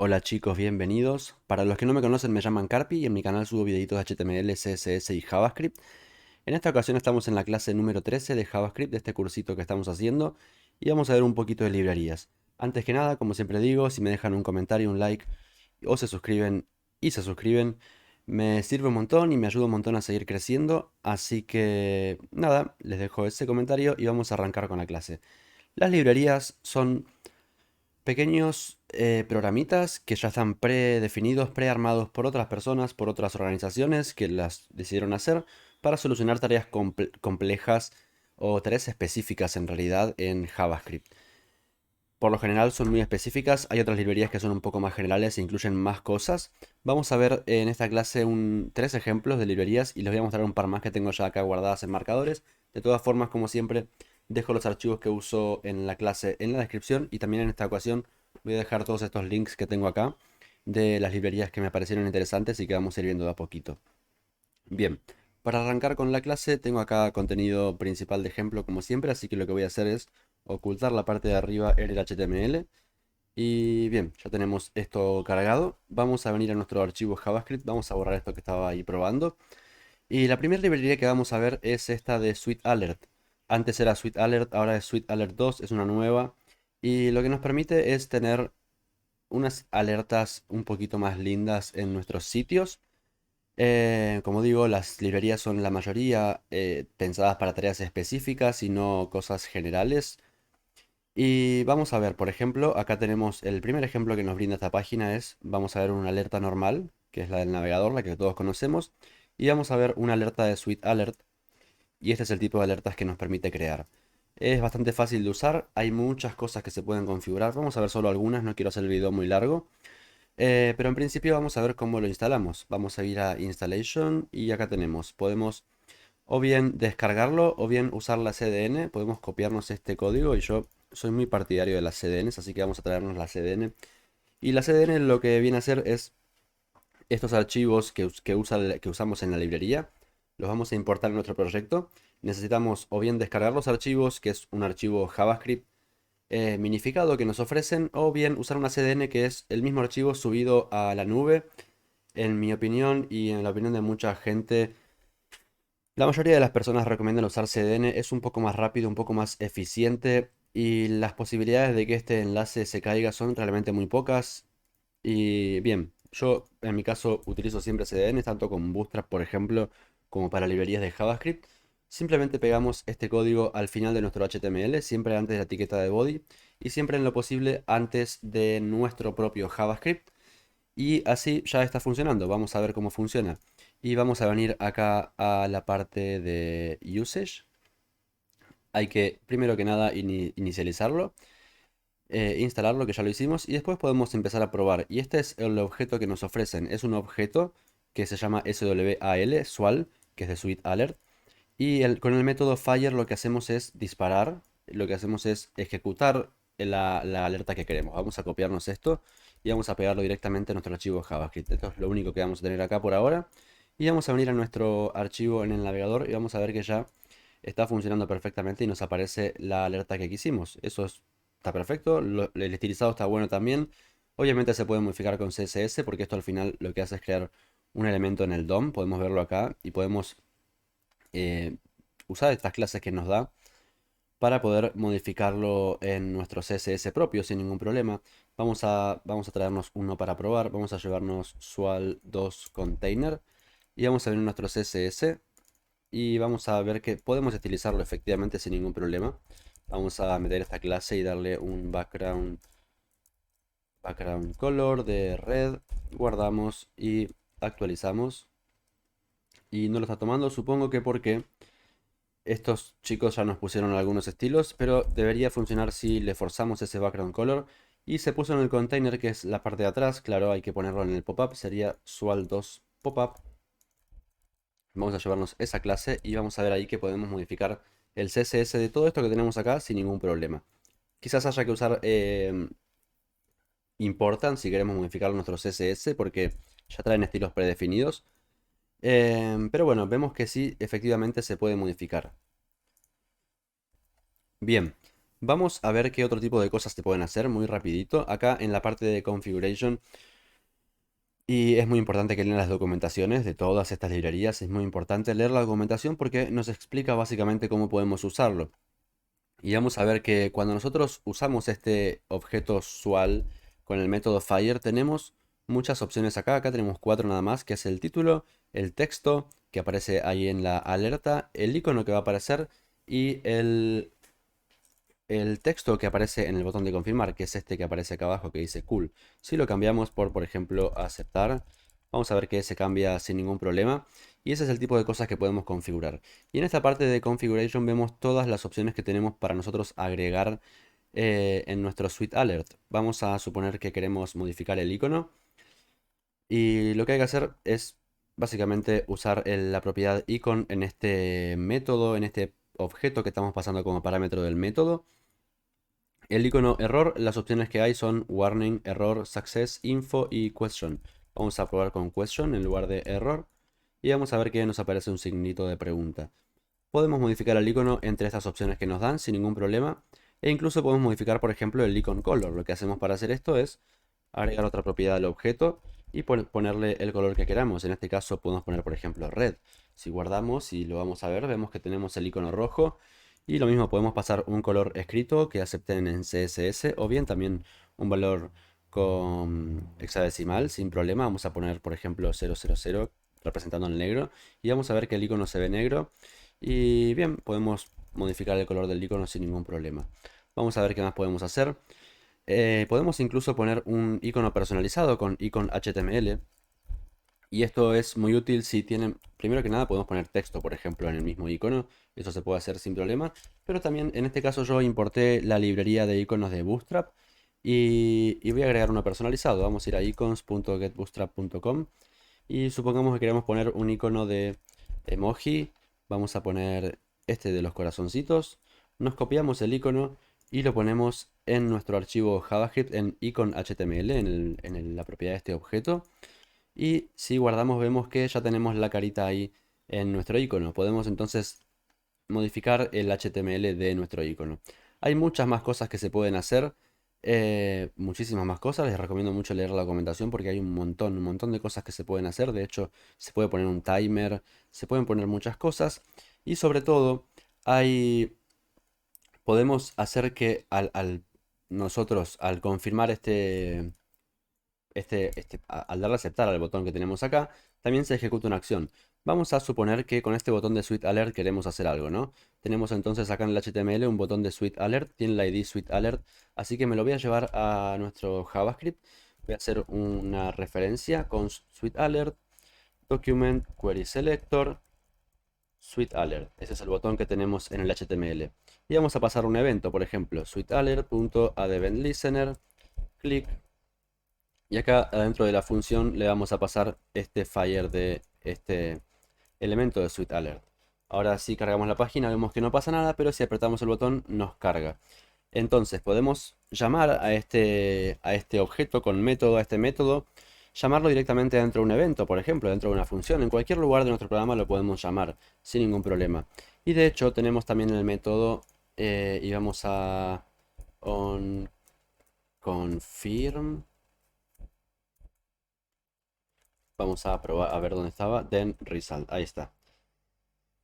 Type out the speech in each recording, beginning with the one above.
Hola chicos, bienvenidos. Para los que no me conocen, me llaman Carpi y en mi canal subo videitos de HTML, CSS y JavaScript. En esta ocasión estamos en la clase número 13 de JavaScript de este cursito que estamos haciendo y vamos a ver un poquito de librerías. Antes que nada, como siempre digo, si me dejan un comentario, un like o se suscriben, me sirve un montón y me ayuda un montón a seguir creciendo. Así que nada, les dejo ese comentario y vamos a arrancar con la clase. Las librerías son pequeños programitas que ya están predefinidos, prearmados por otras personas, por otras organizaciones que las decidieron hacer para solucionar tareas complejas o tareas específicas en realidad en JavaScript. Por lo general son muy específicas, hay otras librerías que son un poco más generales e incluyen más cosas. Vamos a ver en esta clase tres ejemplos de librerías y les voy a mostrar un par más que tengo ya acá guardadas en marcadores. De todas formas, como siempre, dejo los archivos que uso en la clase en la descripción y también en esta ocasión voy a dejar todos estos links que tengo acá de las librerías que me parecieron interesantes y que vamos a ir viendo de a poquito. Bien, para arrancar con la clase tengo acá contenido principal de ejemplo como siempre, así que lo que voy a hacer es ocultar la parte de arriba en el HTML. Y bien, ya tenemos esto cargado. Vamos a venir a nuestro archivo JavaScript, vamos a borrar esto que estaba ahí probando. Y la primera librería que vamos a ver es esta de Sweet Alert. Antes era Sweet Alert, ahora es Sweet Alert 2, es una nueva. Y lo que nos permite es tener unas alertas un poquito más lindas en nuestros sitios. Como digo, las librerías son la mayoría pensadas para tareas específicas y no cosas generales. Y vamos a ver, por ejemplo, acá tenemos el primer ejemplo que nos brinda esta página vamos a ver una alerta normal, que es la del navegador, la que todos conocemos, y vamos a ver una alerta de Sweet Alert, y este es el tipo de alertas que nos permite crear. Es bastante fácil de usar, hay muchas cosas que se pueden configurar, vamos a ver solo algunas, no quiero hacer el video muy largo, pero en principio vamos a ver cómo lo instalamos. Vamos a ir a Installation y acá tenemos, podemos o bien descargarlo o bien usar la CDN. Podemos copiarnos este código y yo soy muy partidario de las CDNs, así que vamos a traernos la CDN. Y la CDN lo que viene a hacer es estos archivos que usamos en la librería, los vamos a importar en nuestro proyecto. Necesitamos o bien descargar los archivos, que es un archivo JavaScript minificado que nos ofrecen, o bien usar una CDN que es el mismo archivo subido a la nube. En mi opinión y en la opinión de mucha gente, la mayoría de las personas recomiendan usar CDN, es un poco más rápido, un poco más eficiente y las posibilidades de que este enlace se caiga son realmente muy pocas. Y bien, yo en mi caso utilizo siempre CDN, tanto con Bootstrap, por ejemplo, como para librerías de JavaScript. Simplemente pegamos este código al final de nuestro HTML, siempre antes de la etiqueta de body y siempre en lo posible antes de nuestro propio JavaScript. Y así ya está funcionando. Vamos a ver cómo funciona. Y vamos a venir acá a la parte de usage. Hay que, primero que nada, inicializarlo, instalarlo, que ya lo hicimos, y después podemos empezar a probar. Y este es el objeto que nos ofrecen. Es un objeto que se llama SWAL, SWAL, que es de Sweet Alert. Y con el método fire lo que hacemos es disparar, lo que hacemos es ejecutar la alerta que queremos. Vamos a copiarnos esto y vamos a pegarlo directamente a nuestro archivo JavaScript. Esto es lo único que vamos a tener acá por ahora. Y vamos a venir a nuestro archivo en el navegador y vamos a ver que ya está funcionando perfectamente y nos aparece la alerta que quisimos. Está perfecto, el estilizado está bueno también. Obviamente se puede modificar con CSS porque esto al final lo que hace es crear un elemento en el DOM. Podemos verlo acá y podemos eh, usar estas clases que nos da para poder modificarlo en nuestro CSS propio sin ningún problema. Vamos a traernos uno para probar. Vamos a llevarnos Sual 2 Container y vamos a ver nuestro CSS y vamos a ver que podemos estilizarlo efectivamente sin ningún problema. Vamos a meter esta clase y darle un background color de red. Guardamos y actualizamos. Y no lo está tomando, supongo que porque estos chicos ya nos pusieron algunos estilos, pero debería funcionar si le forzamos ese background color. Y se puso en el container, que es la parte de atrás. Claro, hay que ponerlo en el pop-up. Sería sual2 pop-up. Vamos a llevarnos esa clase y vamos a ver ahí que podemos modificar el CSS de todo esto que tenemos acá sin ningún problema. Quizás haya que usar important si queremos modificar nuestro CSS porque ya traen estilos predefinidos. Pero bueno, vemos que sí, efectivamente se puede modificar. Bien. Vamos a ver qué otro tipo de cosas se pueden hacer muy rapidito. Acá en la parte de configuration, y es muy importante que lean las documentaciones de todas estas librerías. Es muy importante leer la documentación porque nos explica básicamente cómo podemos usarlo. Y vamos a ver que cuando nosotros usamos este objeto usual con el método fire, tenemos muchas opciones acá. Acá tenemos cuatro nada más, que es el título, el texto que aparece ahí en la alerta, el icono que va a aparecer y el texto que aparece en el botón de confirmar, que es este que aparece acá abajo que dice cool. Si lo cambiamos por ejemplo, aceptar, vamos a ver que se cambia sin ningún problema. Y ese es el tipo de cosas que podemos configurar. Y en esta parte de configuration vemos todas las opciones que tenemos para nosotros agregar en nuestro Suite Alert. Vamos a suponer que queremos modificar el icono. Y lo que hay que hacer es básicamente usar la propiedad icon en este método, en este objeto que estamos pasando como parámetro del método. El icono error, las opciones que hay son warning, error, success, info y question. Vamos a probar con question en lugar de error y vamos a ver que nos aparece un signito de pregunta. Podemos modificar el icono entre estas opciones que nos dan sin ningún problema e incluso podemos modificar, por ejemplo, el icon color. Lo que hacemos para hacer esto es agregar otra propiedad al objeto y ponerle el color que queramos. En este caso podemos poner, por ejemplo, red. Si guardamos y lo vamos a ver, vemos que tenemos el icono rojo. Y lo mismo podemos pasar un color escrito que acepten en CSS o bien también un valor con hexadecimal sin problema. Vamos a poner, por ejemplo, 000 representando en negro y vamos a ver que el icono se ve negro. Y bien, podemos modificar el color del icono sin ningún problema. Vamos a ver qué más podemos hacer. Podemos incluso poner un icono personalizado con icon HTML. Y esto es muy útil si tienen, primero que nada podemos poner texto, por ejemplo, en el mismo icono. Eso se puede hacer sin problema. Pero también en este caso yo importé la librería de iconos de Bootstrap. Y voy a agregar uno personalizado. Vamos a ir a icons.getbootstrap.com. Y supongamos que queremos poner un icono de emoji. Vamos a poner este de los corazoncitos. Nos copiamos el icono y lo ponemos en nuestro archivo JavaScript en icon.html, la propiedad de este objeto. Y si guardamos vemos que ya tenemos la carita ahí en nuestro icono. Podemos entonces modificar el HTML de nuestro icono. Hay muchas más cosas que se pueden hacer. Muchísimas más cosas. Les recomiendo mucho leer la documentación porque hay un montón de cosas que se pueden hacer. De hecho, se puede poner un timer, se pueden poner muchas cosas. Y sobre todo, hay, podemos hacer que nosotros, al confirmar al darle a aceptar al botón que tenemos acá, también se ejecuta una acción. Vamos a suponer que con este botón de Suite Alert queremos hacer algo, ¿no? Tenemos entonces acá en el HTML un botón de Suite Alert, tiene la ID Suite Alert, así que me lo voy a llevar a nuestro JavaScript. Voy a hacer una referencia con Suite Alert, Document, Query Selector, Suite Alert. Ese es el botón que tenemos en el HTML. Y vamos a pasar un evento, por ejemplo, suitealert.addEventListener, clic. Y acá adentro de la función le vamos a pasar este fire de este elemento de Suite Alert. Ahora si cargamos la página vemos que no pasa nada, pero si apretamos el botón nos carga. Entonces podemos llamar a este objeto con método, a este método, llamarlo directamente dentro de un evento, por ejemplo, dentro de una función. En cualquier lugar de nuestro programa lo podemos llamar sin ningún problema. Y de hecho tenemos también el método y vamos a on confirm. Vamos a probar a ver dónde estaba. Then result. Ahí está.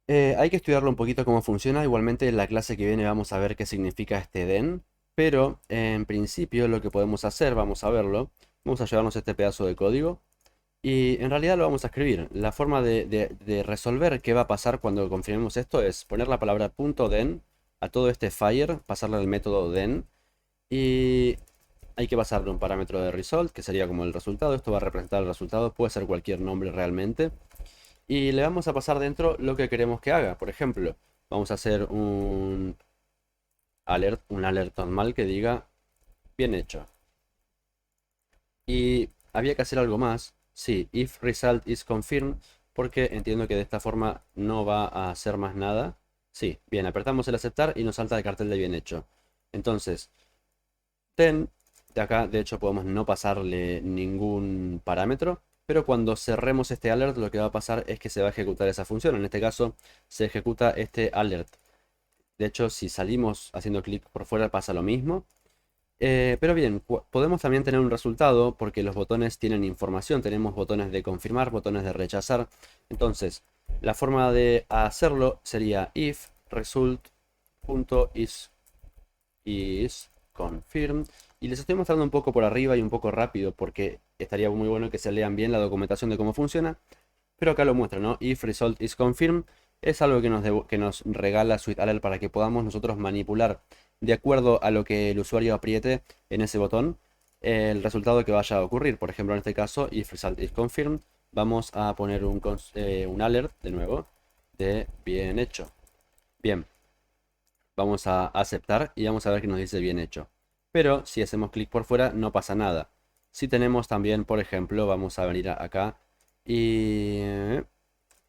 Hay que estudiarlo un poquito cómo funciona. Igualmente en la clase que viene vamos a ver qué significa este then. Pero en principio lo que podemos hacer, vamos a verlo. Vamos a llevarnos este pedazo de código. Y en realidad lo vamos a escribir. La forma de resolver qué va a pasar cuando confirmemos esto es poner la palabra .then a todo este fire, pasarle al método then. Y hay que pasarle un parámetro de result, que sería como el resultado. Esto va a representar el resultado. Puede ser cualquier nombre realmente. Y le vamos a pasar dentro lo que queremos que haga. Por ejemplo, vamos a hacer un alert normal que diga bien hecho. Y había que hacer algo más. Sí, if result is confirmed, porque entiendo que de esta forma no va a hacer más nada. Sí, bien, apretamos el aceptar y nos salta el cartel de bien hecho. Entonces, then, de acá de hecho podemos no pasarle ningún parámetro, pero cuando cerremos este alert lo que va a pasar es que se va a ejecutar esa función. En este caso se ejecuta este alert. De hecho, si salimos haciendo clic por fuera pasa lo mismo. Pero bien, podemos también tener un resultado porque los botones tienen información. Tenemos botones de confirmar, botones de rechazar. Entonces, la forma de hacerlo sería if result.is confirm. Y les estoy mostrando un poco por arriba y un poco rápido porque estaría muy bueno que se lean bien la documentación de cómo funciona. Pero acá lo muestra, ¿no? If result is confirmed es algo que nos regala SweetAlert para que podamos nosotros manipular de acuerdo a lo que el usuario apriete en ese botón el resultado que vaya a ocurrir. Por ejemplo, en este caso, if result is confirmed, vamos a poner un alert de nuevo de bien hecho. Bien, vamos a aceptar y vamos a ver que nos dice bien hecho. Pero si hacemos clic por fuera no pasa nada. Si tenemos también, por ejemplo, vamos a venir acá y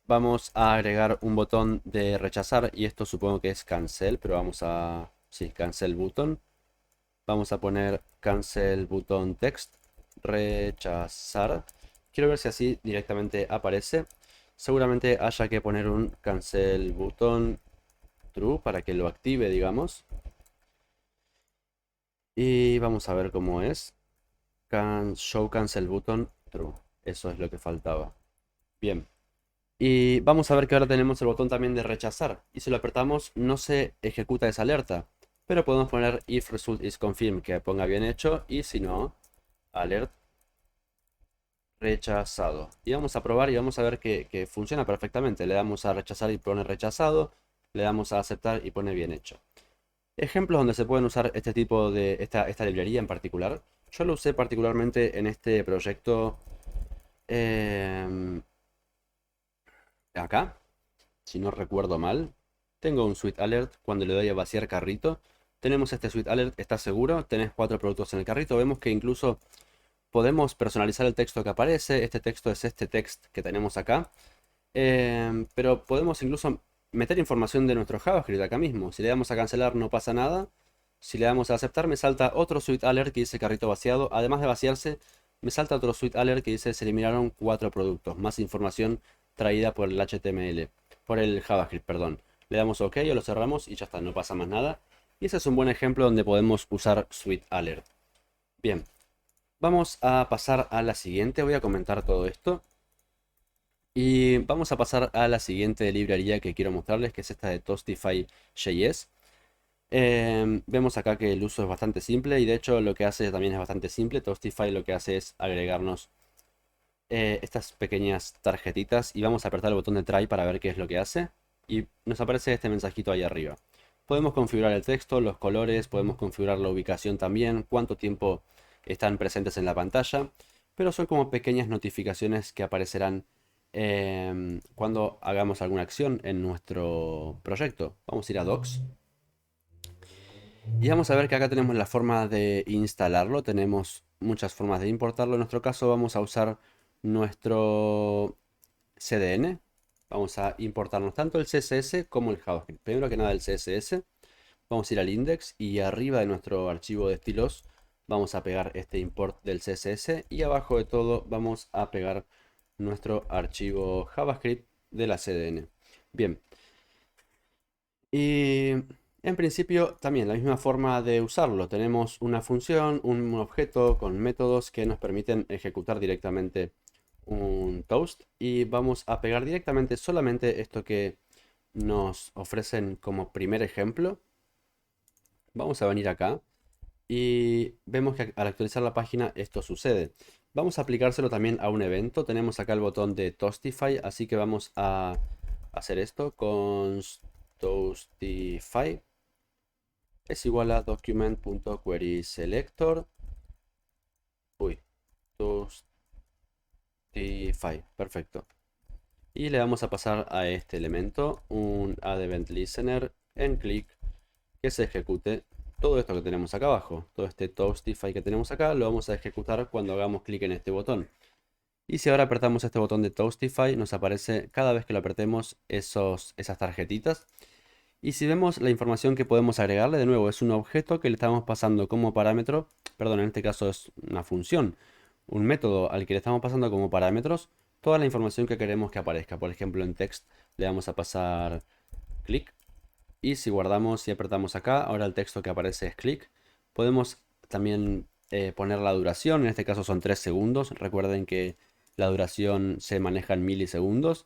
vamos a agregar un botón de rechazar y esto supongo que es cancel, pero vamos a... Sí, cancel button. Vamos a poner cancel button text, rechazar. Quiero ver si así directamente aparece. Seguramente haya que poner un cancel button true para que lo active, digamos. Y vamos a ver cómo es. Show cancel button true. Eso es lo que faltaba. Bien. Y vamos a ver que ahora tenemos el botón también de rechazar. Y si lo apretamos no se ejecuta esa alerta. Pero podemos poner if result is confirmed, que ponga bien hecho. Y si no, alert rechazado. Y vamos a probar y vamos a ver que funciona perfectamente. Le damos a rechazar y pone rechazado. Le damos a aceptar y pone bien hecho. Ejemplos donde se pueden usar este tipo de, esta librería en particular. Yo lo usé particularmente en este proyecto acá, si no recuerdo mal. Tengo un Sweet Alert cuando le doy a vaciar carrito. Tenemos este Sweet Alert, ¿estás seguro? Tenés 4 productos en el carrito. Vemos que incluso podemos personalizar el texto que aparece. Este texto es este text que tenemos acá. Pero podemos incluso meter información de nuestro JavaScript acá mismo. Si le damos a cancelar no pasa nada. Si le damos a aceptar me salta otro Sweet Alert que dice carrito vaciado. Además de vaciarse, me salta otro Sweet Alert que dice se eliminaron 4 productos. Más información traída por el HTML. Por el JavaScript, perdón. Le damos OK o lo cerramos y ya está, no pasa más nada. Y ese es un buen ejemplo donde podemos usar Sweet Alert. Bien, vamos a pasar a la siguiente. Voy a comentar todo esto. Y vamos a pasar a la siguiente librería que quiero mostrarles, que es esta de Toastify.js. Vemos acá que el uso es bastante simple y de hecho lo que hace también es bastante simple. Toastify lo que hace es agregarnos estas pequeñas tarjetitas y vamos a apretar el botón de try para ver qué es lo que hace. Y nos aparece este mensajito ahí arriba. Podemos configurar el texto, los colores, podemos configurar la ubicación también, cuánto tiempo están presentes en la pantalla, pero son como pequeñas notificaciones que aparecerán cuando hagamos alguna acción en nuestro proyecto. Vamos a ir a Docs y vamos a ver que acá tenemos la forma de instalarlo. Tenemos muchas formas de importarlo. En nuestro caso vamos a usar nuestro CDN. Vamos a importarnos tanto el CSS como el JavaScript. Primero que nada el CSS. Vamos a ir al index y arriba de nuestro archivo de estilos vamos a pegar este import del CSS y abajo de todo vamos a pegar nuestro archivo JavaScript de la CDN. Bien, y en principio también la misma forma de usarlo. Tenemos una función, un objeto con métodos que nos permiten ejecutar directamente un toast y vamos a pegar directamente solamente esto que nos ofrecen como primer ejemplo. Vamos a venir acá y vemos que al actualizar la página esto sucede. Vamos a aplicárselo también a un evento. Tenemos acá el botón de Toastify, así que vamos a hacer esto con Toastify. Es igual a document.querySelector. Uy, Toastify, perfecto. Y le vamos a pasar a este elemento un addEventListener en click que se ejecute todo esto que tenemos acá abajo. Todo este Toastify que tenemos acá lo vamos a ejecutar cuando hagamos clic en este botón. Y si ahora apretamos este botón de Toastify, nos aparece cada vez que lo apretemos esas tarjetitas. Y si vemos la información que podemos agregarle, de nuevo es un objeto que le estamos pasando como parámetro, perdón, en este caso es una función, un método al que le estamos pasando como parámetros toda la información que queremos que aparezca. Por ejemplo, en text le vamos a pasar clic y si guardamos y apretamos acá, ahora el texto que aparece es click. Podemos también poner la duración, en este caso son 3 segundos. Recuerden que la duración se maneja en milisegundos.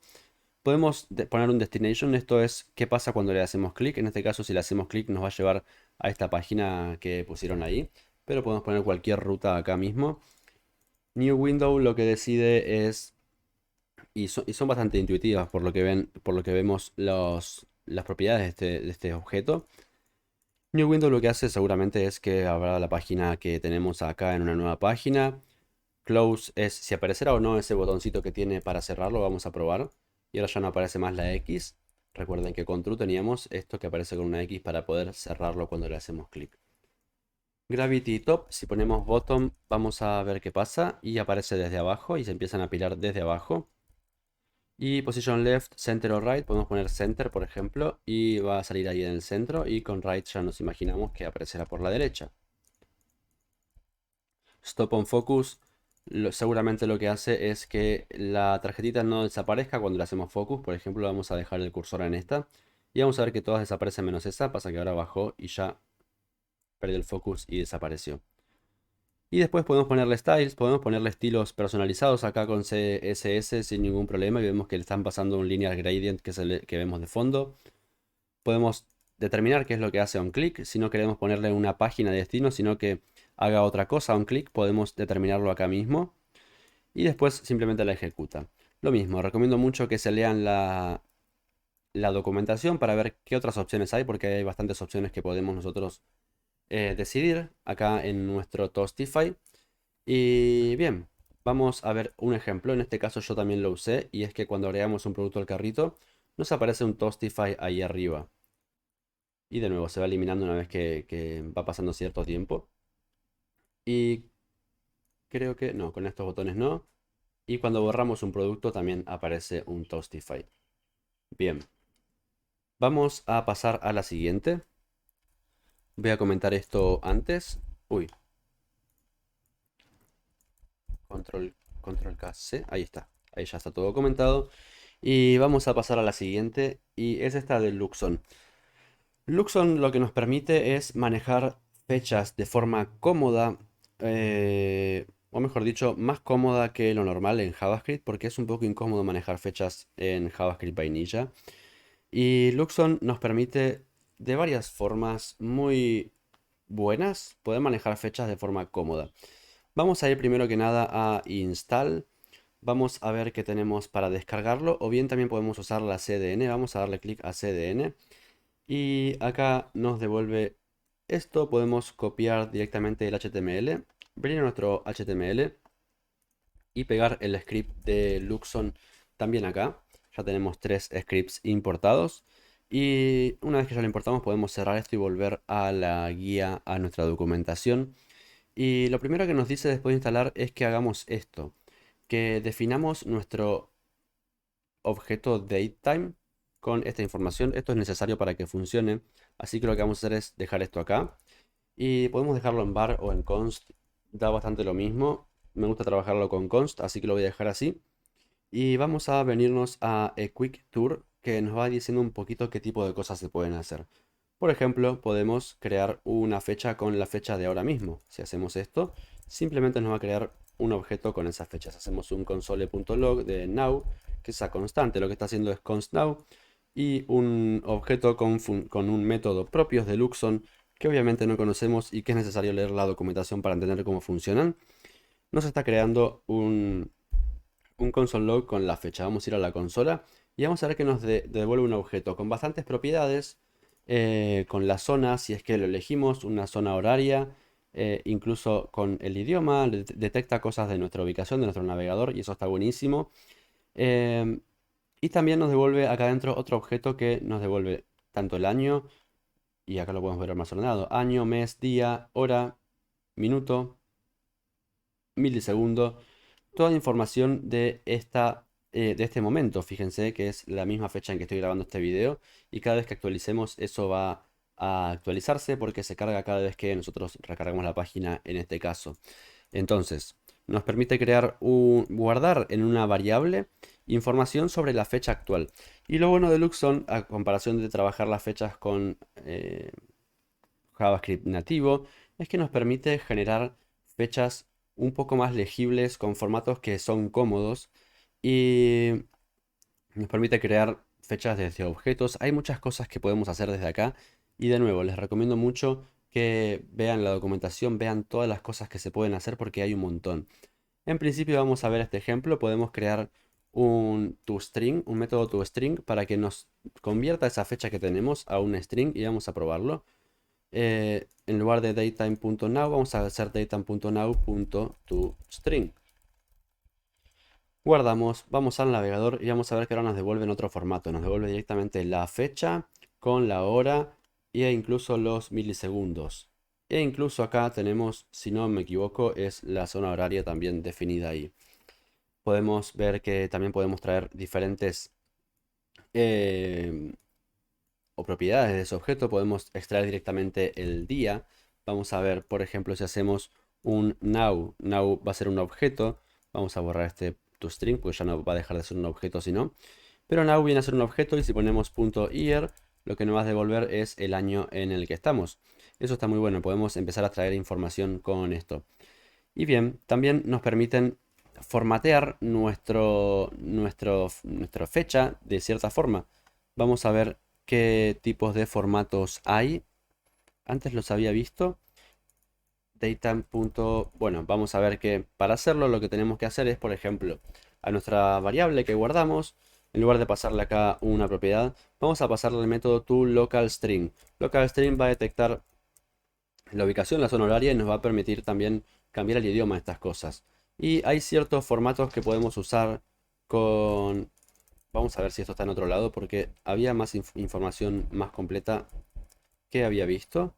Podemos poner un destination, esto es qué pasa cuando le hacemos clic. En este caso, si le hacemos clic, nos va a llevar a esta página que pusieron ahí. Pero podemos poner cualquier ruta acá mismo. New Window lo que decide es, y son bastante intuitivas por lo que ven, por lo que vemos las propiedades de este objeto. New Window lo que hace seguramente es que abra la página que tenemos acá en una nueva página. Close es si aparecerá o no ese botoncito que tiene para cerrarlo, vamos a probar. Y ahora ya no aparece más la X. Recuerden que con True teníamos esto que aparece con una X para poder cerrarlo cuando le hacemos clic. Gravity Top, si ponemos Bottom vamos a ver qué pasa y aparece desde abajo y se empiezan a apilar desde abajo. Y Position Left, Center o Right, podemos poner Center por ejemplo y va a salir ahí en el centro y con Right ya nos imaginamos que aparecerá por la derecha. Stop on Focus seguramente lo que hace es que la tarjetita no desaparezca cuando le hacemos focus. Por ejemplo, vamos a dejar el cursor en esta. Y vamos a ver que todas desaparecen menos esa. Pasa que ahora bajó y ya perdió el focus y desapareció. Y después podemos ponerle styles, podemos ponerle estilos personalizados acá con CSS sin ningún problema. Y vemos que le están pasando un linear gradient que, que vemos de fondo. Podemos determinar qué es lo que hace on click. Si no queremos ponerle una página de destino, sino que haga otra cosa on click, podemos determinarlo acá mismo. Y después simplemente la ejecuta. Lo mismo, recomiendo mucho que se lean la documentación para ver qué otras opciones hay, porque hay bastantes opciones que podemos nosotros decidir acá en nuestro Toastify. Y bien, vamos a ver un ejemplo. En este caso yo también lo usé y es que cuando agregamos un producto al carrito, nos aparece un Toastify ahí arriba. Y de nuevo se va eliminando una vez que va pasando cierto tiempo. Y creo que no, con estos botones no. Y cuando borramos un producto también aparece un Toastify. Bien, vamos a pasar a la siguiente. Voy a comentar esto antes. Uy, control K, C, ahí está. Ahí ya está todo comentado. Y vamos a pasar a la siguiente. Y es esta de Luxon. Luxon lo que nos permite es manejar fechas de forma cómoda. O mejor dicho, más cómoda que lo normal en JavaScript. Porque es un poco incómodo manejar fechas en JavaScript Vainilla. Y Luxon nos permite de varias formas muy buenas poder manejar fechas de forma cómoda. Vamos a ir primero que nada a install. Vamos a ver qué tenemos para descargarlo. O bien también podemos usar la CDN. Vamos a darle clic a CDN. Y acá nos devuelve esto. Podemos copiar directamente el HTML. Venir a nuestro HTML. Y pegar el script de Luxon también acá. Ya tenemos 3 scripts importados. Y una vez que ya lo importamos podemos cerrar esto y volver a la guía, a nuestra documentación. Y lo primero que nos dice después de instalar es que hagamos esto. Que definamos nuestro objeto datetime con esta información. Esto es necesario para que funcione. Así que lo que vamos a hacer es dejar esto acá. Y podemos dejarlo en var o en const. Da bastante lo mismo. Me gusta trabajarlo con const, así que lo voy a dejar así. Y vamos a venirnos a a Quick Tour, que nos va diciendo un poquito qué tipo de cosas se pueden hacer. Por ejemplo, podemos crear una fecha con la fecha de ahora mismo. Si hacemos esto, simplemente nos va a crear un objeto con esas fechas. Hacemos un console.log de now, que es a constante. Lo que está haciendo es const now. Y un objeto con un método propios de Luxon, que obviamente no conocemos y que es necesario leer la documentación para entender cómo funcionan. Nos está creando un console log con la fecha. Vamos a ir a la consola y vamos a ver que nos devuelve un objeto con bastantes propiedades, con la zona, si es que lo elegimos, una zona horaria, incluso con el idioma, detecta cosas de nuestra ubicación, de nuestro navegador y eso está buenísimo. Em, y también nos devuelve acá adentro otro objeto que nos devuelve tanto el año, y acá lo podemos ver más ordenado, año, mes, día, hora, minuto, milisegundo, toda información de este momento. Fíjense que es la misma fecha en que estoy grabando este video y cada vez que actualicemos eso va a actualizarse porque se carga cada vez que nosotros recargamos la página en este caso. Entonces, nos permite guardar en una variable información sobre la fecha actual. Y lo bueno de Luxon, a comparación de trabajar las fechas con JavaScript nativo, es que nos permite generar fechas un poco más legibles con formatos que son cómodos y nos permite crear fechas desde objetos. Hay muchas cosas que podemos hacer desde acá y de nuevo les recomiendo mucho que vean la documentación, vean todas las cosas que se pueden hacer porque hay un montón. En principio vamos a ver este ejemplo. Podemos crear un toString, un método toString para que nos convierta esa fecha que tenemos a un string y vamos a probarlo. En lugar de datetime.now vamos a hacer datetime.now.toString. Guardamos, vamos al navegador y vamos a ver que ahora nos devuelve en otro formato. Nos devuelve directamente la fecha con la hora e incluso los milisegundos. E incluso acá tenemos, si no me equivoco, es la zona horaria también definida ahí. Podemos ver que también podemos traer diferentes eh, o propiedades de ese objeto. Podemos extraer directamente el día. Vamos a ver, por ejemplo, si hacemos un now va a ser un objeto. Vamos a borrar este toString porque ya no va a dejar de ser un objeto si no. Pero now viene a ser un objeto y si ponemos .year, lo que nos va a devolver es el año en el que estamos. Eso está muy bueno, podemos empezar a traer información con esto. Y bien, también nos permiten formatear nuestra fecha de cierta forma. Vamos a ver qué tipos de formatos hay. Antes los había visto. Datetime. Bueno, vamos a ver que para hacerlo lo que tenemos que hacer es, por ejemplo, a nuestra variable que guardamos, en lugar de pasarle acá una propiedad, vamos a pasarle el método toLocalString. LocalString va a detectar la ubicación, la zona horaria y nos va a permitir también cambiar el idioma de estas cosas. Y hay ciertos formatos que podemos usar con... Vamos a ver si esto está en otro lado porque había más información más completa que había visto.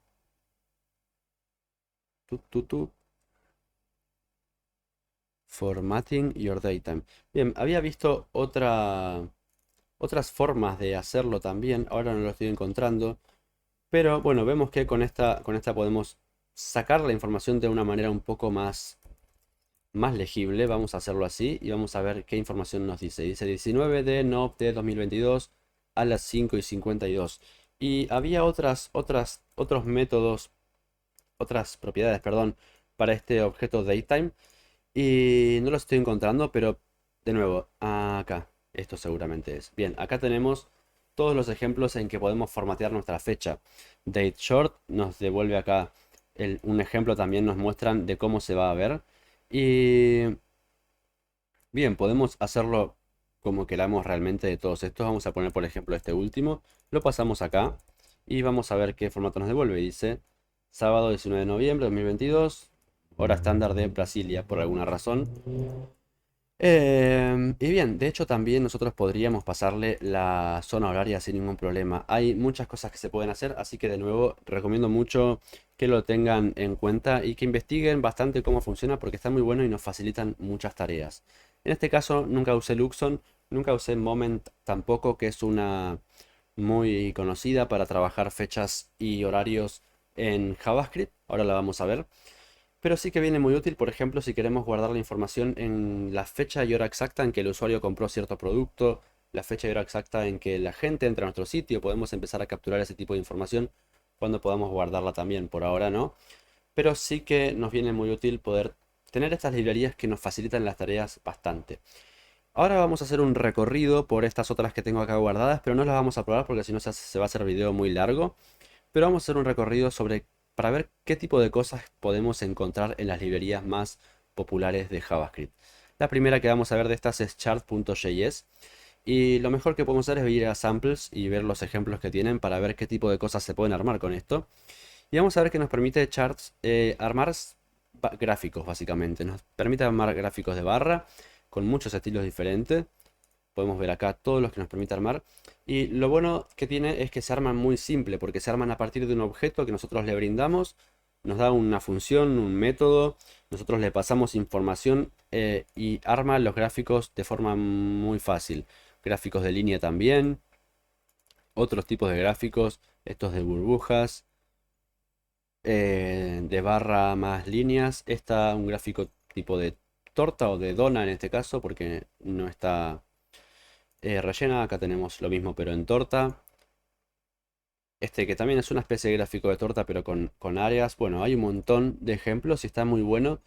Tu. Formatting your datetime. Bien, había visto otras formas de hacerlo también. Ahora no lo estoy encontrando. Pero bueno, vemos que con esta podemos sacar la información de una manera un poco más legible. Vamos a hacerlo así y vamos a ver qué información nos dice. Dice 19 de Nov de 2022 a las 5:52. Y había otros métodos, otras propiedades, perdón, para este objeto datetime. Y no los estoy encontrando, pero de nuevo, acá. Esto seguramente es. Bien, acá tenemos todos los ejemplos en que podemos formatear nuestra fecha. Date short nos devuelve acá un ejemplo, también nos muestran de cómo se va a ver. Y bien, podemos hacerlo como queramos realmente de todos estos. Vamos a poner por ejemplo este último. Lo pasamos acá y vamos a ver qué formato nos devuelve. Dice sábado 19 de noviembre de 2022, hora estándar de Brasilia por alguna razón. Y bien, de hecho también nosotros podríamos pasarle la zona horaria sin ningún problema. Hay muchas cosas que se pueden hacer, así que de nuevo recomiendo mucho que lo tengan en cuenta y que investiguen bastante cómo funciona porque está muy bueno y nos facilitan muchas tareas. En este caso nunca usé Luxon, nunca usé Moment tampoco, que es una muy conocida para trabajar fechas y horarios en JavaScript. Ahora la vamos a ver. Pero sí que viene muy útil, por ejemplo, si queremos guardar la información en la fecha y hora exacta en que el usuario compró cierto producto, la fecha y hora exacta en que la gente entra a nuestro sitio, podemos empezar a capturar ese tipo de información cuando podamos guardarla también. Por ahora no, pero sí que nos viene muy útil poder tener estas librerías que nos facilitan las tareas bastante. Ahora vamos a hacer un recorrido por estas otras que tengo acá guardadas, pero no las vamos a probar porque si no se va a hacer video muy largo. Pero vamos a hacer un recorrido para ver qué tipo de cosas podemos encontrar en las librerías más populares de JavaScript. La primera que vamos a ver de estas es chart.js. Y lo mejor que podemos hacer es ir a samples y ver los ejemplos que tienen para ver qué tipo de cosas se pueden armar con esto. Y vamos a ver que nos permite charts, armar gráficos básicamente. Nos permite armar gráficos de barra con muchos estilos diferentes. Podemos ver acá todos los que nos permite armar. Y lo bueno que tiene es que se arman muy simple, porque se arman a partir de un objeto que nosotros le brindamos. Nos da una función, un método. Nosotros le pasamos información y arma los gráficos de forma muy fácil. Gráficos de línea también. Otros tipos de gráficos. Estos de burbujas. De barra más líneas. Está un gráfico tipo de torta o de dona en este caso, porque no está rellena, acá tenemos lo mismo pero en torta. Este que también es una especie de gráfico de torta pero con áreas. Bueno, hay un montón de ejemplos y está muy bueno.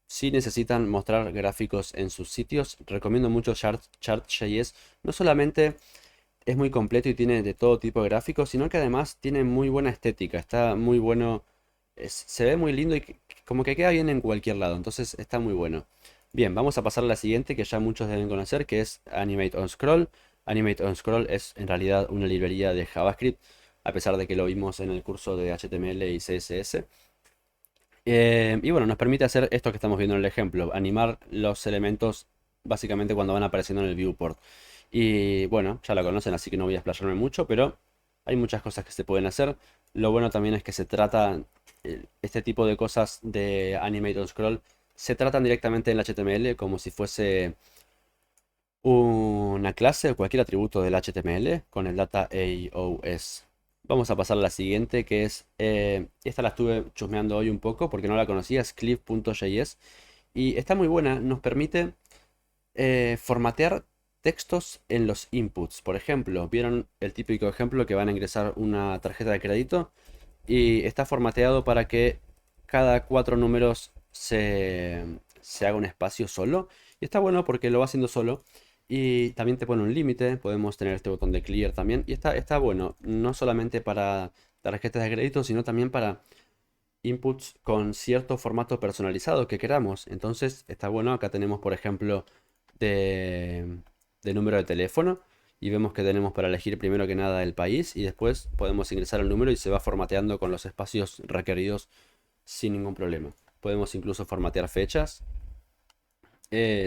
Si necesitan mostrar gráficos en sus sitios, recomiendo mucho Chart.js. No solamente es muy completo y tiene de todo tipo de gráficos, sino que además tiene muy buena estética. Está muy bueno, se ve muy lindo y como que queda bien en cualquier lado. Entonces está muy bueno. Bien, vamos a pasar a la siguiente que ya muchos deben conocer, que es Animate on Scroll. Animate on Scroll es en realidad una librería de JavaScript, a pesar de que lo vimos en el curso de HTML y CSS. Y bueno, nos permite hacer esto que estamos viendo en el ejemplo, animar los elementos básicamente cuando van apareciendo en el viewport. Y bueno, ya lo conocen, así que no voy a explayarme mucho, pero hay muchas cosas que se pueden hacer. Lo bueno también es que se trata, este tipo de cosas de Animate on Scroll, se tratan directamente en el HTML como si fuese una clase o cualquier atributo del HTML con el data AOS. Vamos a pasar a la siguiente, que es, esta la estuve chusmeando hoy un poco porque no la conocía, es cliff.js y está muy buena, nos permite formatear textos en los inputs. Por ejemplo, ¿vieron el típico ejemplo que van a ingresar una tarjeta de crédito? Y está formateado para que cada cuatro números se haga un espacio solo. Y está bueno porque lo va haciendo solo. Y también te pone un límite. Podemos tener este botón de clear también. Y está bueno, no solamente para tarjetas de crédito, sino también para inputs con cierto formato personalizado que queramos. Entonces está bueno. Acá tenemos, por ejemplo, de, de número de teléfono. Y vemos que tenemos para elegir primero que nada el país y después podemos ingresar el número y se va formateando con los espacios requeridos sin ningún problema. Podemos incluso formatear fechas.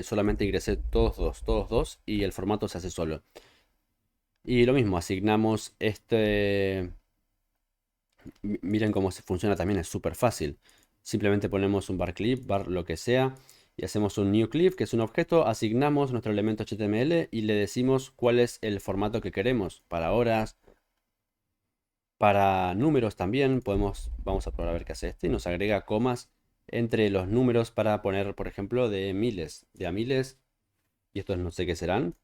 Solamente ingresé todos dos y el formato se hace solo. Y lo mismo, asignamos este. Miren cómo se funciona también, es súper fácil. Simplemente ponemos un bar clip, bar lo que sea, y hacemos un new clip, que es un objeto, asignamos nuestro elemento HTML y le decimos cuál es el formato que queremos, para horas, para números también. Vamos a probar a ver qué hace este, y nos agrega comas entre los números para poner, por ejemplo, de a miles, y estos no sé qué serán.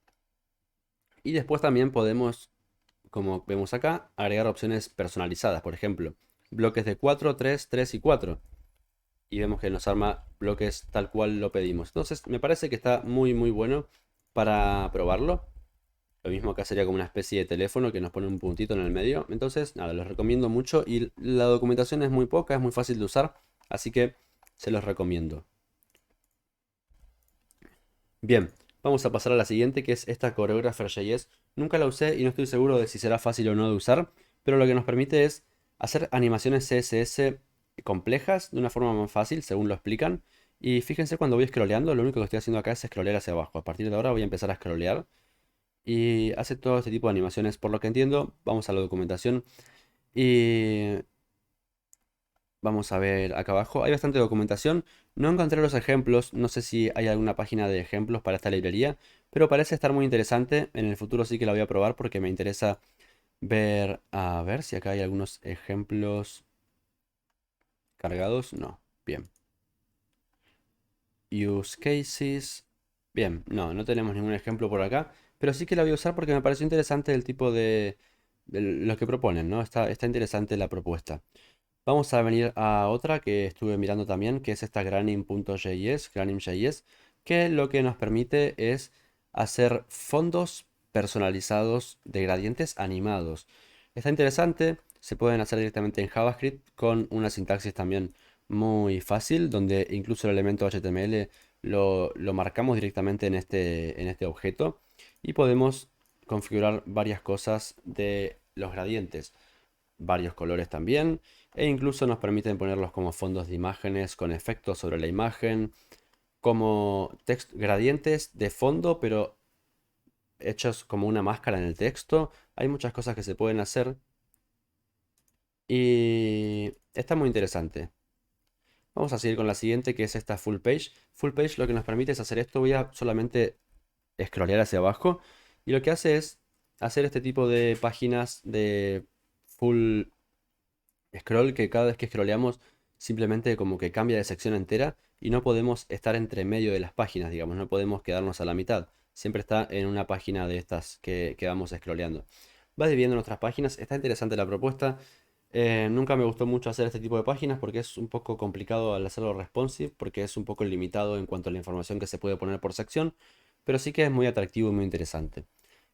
Y después también podemos, como vemos acá, agregar opciones personalizadas, por ejemplo, bloques de 4 3 3 y 4 y vemos que nos arma bloques tal cual lo pedimos. Entonces me parece que está muy bueno para probarlo. Lo mismo acá sería como una especie de teléfono que nos pone un puntito en el medio. Entonces, nada, los recomiendo mucho y la documentación es muy poca, es muy fácil de usar, así que se los recomiendo. Bien, vamos a pasar a la siguiente, que es esta Choreographer.js. Nunca la usé y no estoy seguro de si será fácil o no de usar, pero lo que nos permite es hacer animaciones CSS complejas de una forma más fácil, según lo explican. Y fíjense cuando voy scrolleando, lo único que estoy haciendo acá es scrollear hacia abajo. A partir de ahora voy a empezar a scrollear y hace todo este tipo de animaciones. Por lo que entiendo, vamos a la documentación y vamos a ver acá abajo. Hay bastante documentación. No encontré los ejemplos. No sé si hay alguna página de ejemplos para esta librería. Pero parece estar muy interesante. En el futuro sí que la voy a probar porque me interesa ver. A ver si acá hay algunos ejemplos cargados. No. Bien. Use cases. Bien. No tenemos ningún ejemplo por acá. Pero sí que la voy a usar porque me pareció interesante el tipo de lo que proponen, ¿no? Está interesante la propuesta. Vamos a venir a otra que estuve mirando también, que es esta Granim.js, Granim.js, que lo que nos permite es hacer fondos personalizados de gradientes animados. Está interesante, se pueden hacer directamente en JavaScript con una sintaxis también muy fácil, donde incluso el elemento HTML lo marcamos directamente en este objeto y podemos configurar varias cosas de los gradientes, varios colores también, e incluso nos permiten ponerlos como fondos de imágenes con efectos sobre la imagen, como gradientes de fondo, pero hechos como una máscara en el texto. Hay muchas cosas que se pueden hacer y está muy interesante. Vamos a seguir con la siguiente, que es esta full page. Full page lo que nos permite es hacer esto. Voy a solamente scrollear hacia abajo y lo que hace es hacer este tipo de páginas de full scroll, que cada vez que scrolleamos simplemente como que cambia de sección entera y no podemos estar entre medio de las páginas, digamos, no podemos quedarnos a la mitad, siempre está en una página de estas que vamos scrolleando. Va dividiendo nuestras páginas, está interesante la propuesta. Nunca me gustó mucho hacer este tipo de páginas porque es un poco complicado al hacerlo responsive, porque es un poco limitado en cuanto a la información que se puede poner por sección, pero sí que es muy atractivo y muy interesante.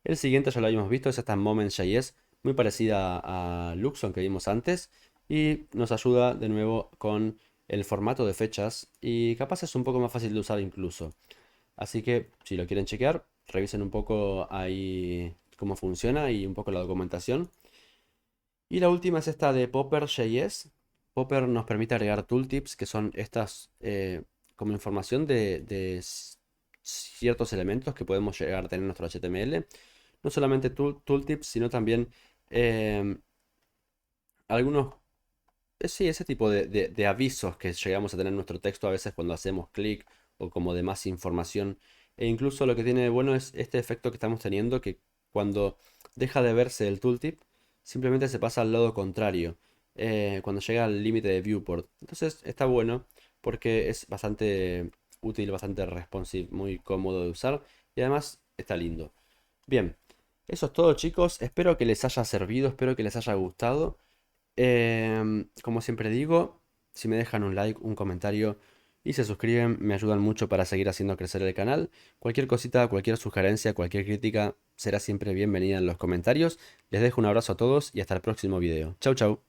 El siguiente ya lo habíamos visto, es esta Moments.js, muy parecida a Luxon que vimos antes, y nos ayuda de nuevo con el formato de fechas, y capaz es un poco más fácil de usar incluso. Así que si lo quieren chequear, revisen un poco ahí cómo funciona y un poco la documentación. Y la última es esta de Popper.js. Popper nos permite agregar tooltips, que son estas como información de ciertos elementos que podemos llegar a tener en nuestro HTML. No solamente tooltips, sino también em, algunos, sí, ese tipo de avisos que llegamos a tener en nuestro texto a veces cuando hacemos clic o como de más información. E incluso lo que tiene de bueno es este efecto que estamos teniendo, que cuando deja de verse el tooltip, simplemente se pasa al lado contrario, cuando llega al límite de viewport. Entonces está bueno porque es bastante útil, bastante responsive, muy cómodo de usar y además está lindo. Bien, eso es todo chicos, espero que les haya servido, espero que les haya gustado. Como siempre digo, si me dejan un like, un comentario y se suscriben, me ayudan mucho para seguir haciendo crecer el canal. Cualquier cosita, cualquier sugerencia, cualquier crítica será siempre bienvenida en los comentarios. Les dejo un abrazo a todos y hasta el próximo video. Chau, chau.